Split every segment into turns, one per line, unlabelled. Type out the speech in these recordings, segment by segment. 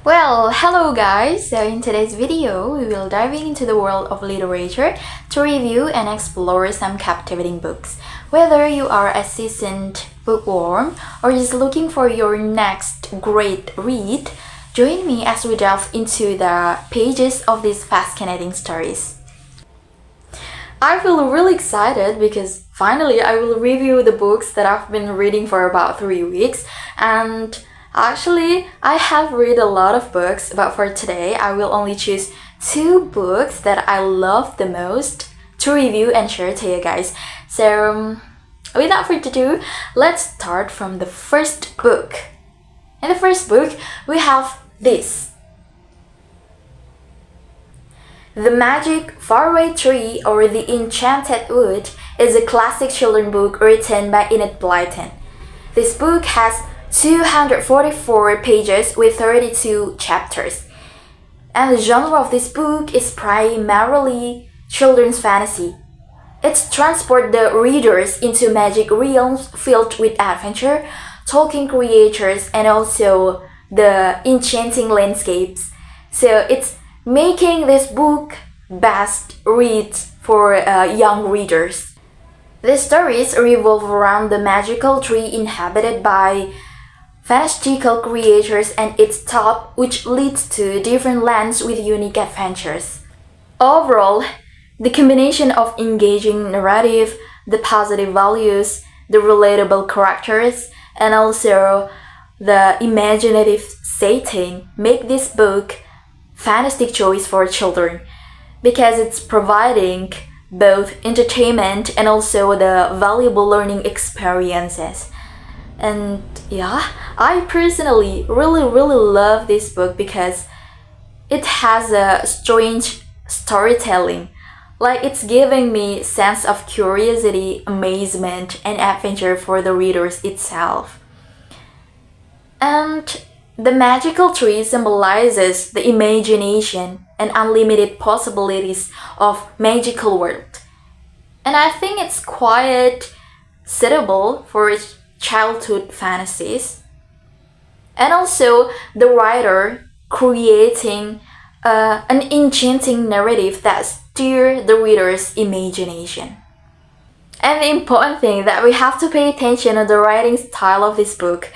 Well, hello guys! So in today's video, we will diving into the world of literature to review and explore some captivating books. Whether you are a seasoned bookworm or just looking for your next great read, join me as we delve into the pages of these fascinating stories. I feel really excited because finally I will review the books that I've been reading for about 3 weeks, and actually I have read a lot of books, but for today I will only choose 2 books that I love the most to review and share to you guys. So without further ado, let's start from the first book. In the first book, we have this. The Magic Faraway Tree or The Enchanted Wood is a classic children's book written by Enid Blyton. This book has 244 pages with 32 chapters. And the genre of this book is primarily children's fantasy. It transports the readers into magic realms filled with adventure, talking creatures, and also the enchanting landscapes. So it's making this book best read for young readers. The stories revolve around the magical tree inhabited by fantastical creatures and its top, which leads to different lands with unique adventures. Overall, the combination of engaging narrative, the positive values, the relatable characters, and also the imaginative setting make this book fantastic choice for children because it's providing both entertainment and also the valuable learning experiences. And yeah, I personally really love this book because it has a strange storytelling. Like it's giving me sense of curiosity, amazement, and adventure for the readers itself. And the magical tree symbolizes the imagination and unlimited possibilities of magical world. And I think it's quite suitable for childhood fantasies. And also the writer creating an enchanting narrative that steers the reader's imagination. And the important thing that we have to pay attention to the writing style of this book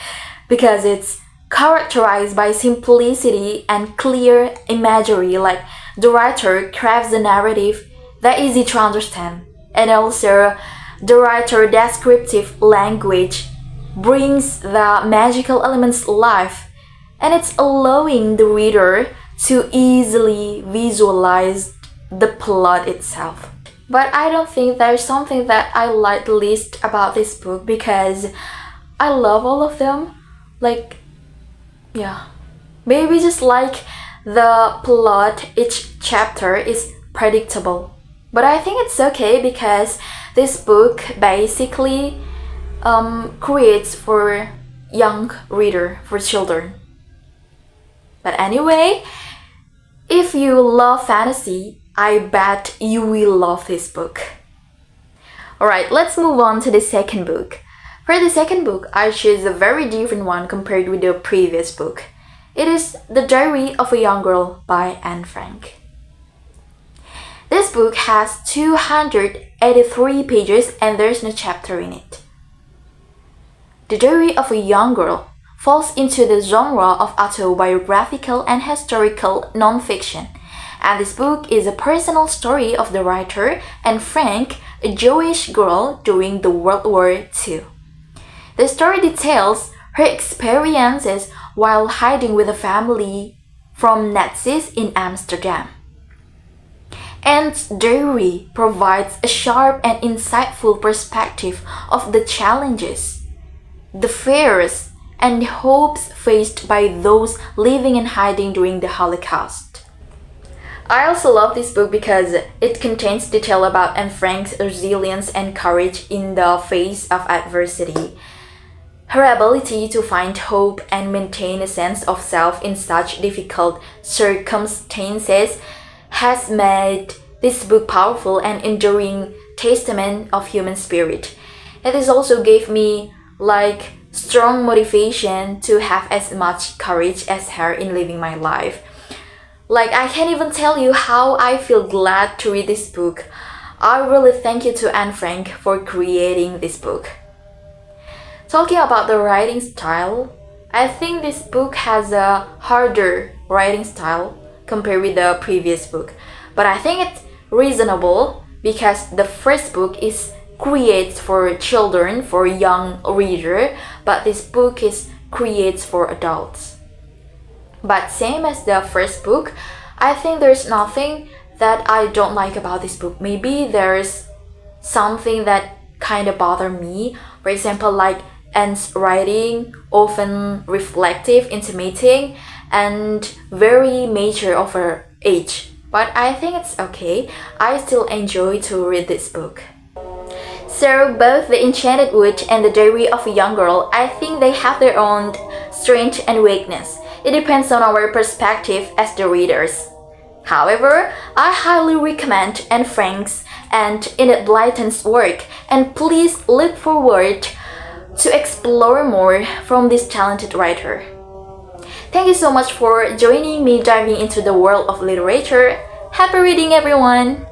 because it's characterized by simplicity and clear imagery. Like the writer crafts the narrative that easy to understand, and also the writer descriptive language brings the magical elements alive, and it's allowing the reader to easily visualize the plot itself. But I don't think there's something that I like the least about this book because I love all of them. Like, yeah, maybe just like the plot, each chapter is predictable. But I think it's okay because this book basically creates for young reader, for children. But anyway, if you love fantasy, I bet you will love this book. Alright, let's move on to the second book. For the second book, I chose a very different one compared with the previous book. It is The Diary of a Young Girl by Anne Frank. This book has 283 pages and there's no chapter in it. The Diary of a Young Girl falls into the genre of autobiographical and historical nonfiction, and this book is a personal story of the writer Anne Frank, a Jewish girl during the World War II. The story details her experiences while hiding with a family from Nazis in Amsterdam. Anne's diary provides a sharp and insightful perspective of the challenges, the fears, and the hopes faced by those living in hiding during the Holocaust. I also love this book because it contains detail about Anne Frank's resilience and courage in the face of adversity. Her ability to find hope and maintain a sense of self in such difficult circumstances has made this book powerful and enduring testament of human spirit. It has also gave me like strong motivation to have as much courage as her in living my life. Like, I can't even tell you how I feel glad to read this book. I really thank you to Anne Frank for creating this book. Talking about the writing style, I think this book has a harder writing style compared with the previous book. But I think it's reasonable because the first book is creates for children, for young reader, but this book is creates for adults. But same as the first book, I think there's nothing that I don't like about this book. Maybe there's something that kind of bother me. For example, like Anne's writing, often reflective, intimating, and very mature of her age. But I think it's okay. I still enjoy to read this book. So both The Enchanted Wood and The Diary of a Young Girl, I think they have their own strength and weakness. It depends on our perspective as the readers. However, I highly recommend Anne Frank's and Enid Blyton's work, and please look forward to explore more from this talented writer. Thank you so much for joining me diving into the world of literature. Happy reading, everyone!